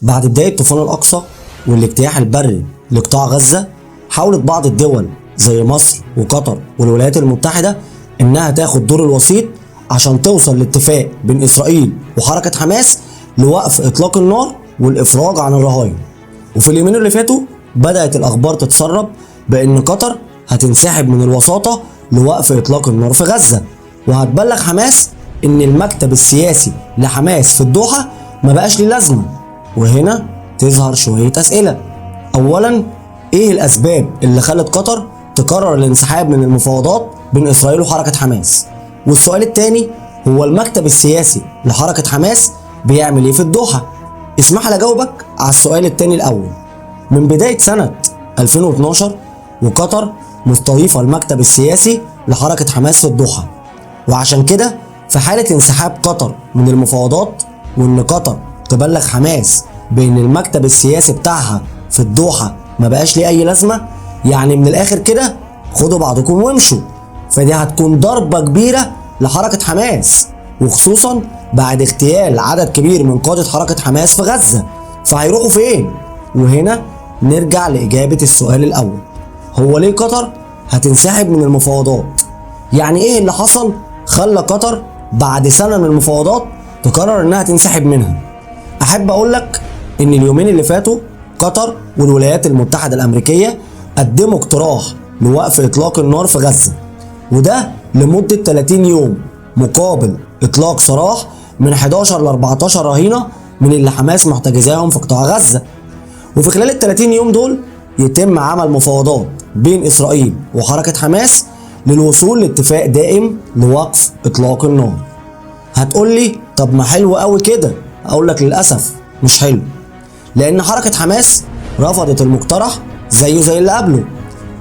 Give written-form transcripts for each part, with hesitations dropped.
بعد بداية طوفان الأقصى والاجتياح البري لقطاع غزة، حاولت بعض الدول زي مصر وقطر والولايات المتحدة إنها تاخد دور الوسيط عشان توصل لاتفاق بين إسرائيل وحركة حماس لوقف إطلاق النار والإفراج عن الرهائن. وفي اليومين اللي فاتوا بدأت الأخبار تتسرب بإن قطر هتنسحب من الوساطة لوقف إطلاق النار في غزة، وهتبلغ حماس إن المكتب السياسي لحماس في الدوحة ما بقاش ليه لازمة. وهنا تظهر شوية أسئلة. أولا، إيه الأسباب اللي خلت قطر تقرر الانسحاب من المفاوضات بين إسرائيل وحركة حماس؟ والسؤال التاني، هو المكتب السياسي لحركة حماس بيعمل إيه في الدوحة؟ اسمح لي أجاوبك على السؤال التاني الأول. من بداية سنة 2012 وقطر مستضيفة المكتب السياسي لحركة حماس في الدوحة، وعشان كده في حالة انسحاب قطر من المفاوضات وإن قطر تبلغ حماس بأن المكتب السياسي بتاعها في الدوحة ما بقاش ليه أي لازمة، يعني من الآخر كده خدوا بعضكم وامشوا. فدي هتكون ضربة كبيرة لحركة حماس، وخصوصا بعد اغتيال عدد كبير من قادة حركة حماس في غزة، فهيروحوا فين؟ وهنا نرجع لإجابة السؤال الأول، هو ليه قطر هتنسحب من المفاوضات؟ يعني إيه اللي حصل خلى قطر بعد سنة من المفاوضات تقرر إنها تنسحب منها؟ أحب أقول لك إن اليومين اللي فاتوا قطر والولايات المتحدة الأمريكية قدموا اقتراح لوقف إطلاق النار في غزة، وده لمدة 30 يوم مقابل إطلاق سراح من 11 ل 14 رهينة من اللي حماس محتجزاهم في قطاع غزة. وفي خلال ال 30 يوم دول يتم عمل مفاوضات بين إسرائيل وحركة حماس للوصول لاتفاق دائم لوقف إطلاق النار. هتقولي طب ما حلو قوي كده، أقول لك للأسف مش حلو، لأن حركة حماس رفضت المقترح زيه زي اللي قبله،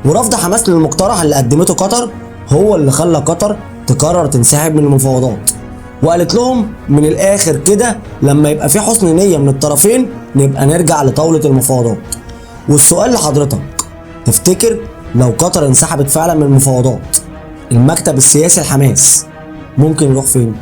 ورفض حماس للمقترح اللي قدمته قطر هو اللي خلى قطر تقرر تنسحب من المفاوضات. وقالت لهم من الآخر كده لما يبقى في حسن نية من الطرفين نبقى نرجع لطاولة المفاوضات. والسؤال لحضرتك، تفتكر لو قطر انسحبت فعلا من المفاوضات المكتب السياسي لحماس ممكن يروح فين؟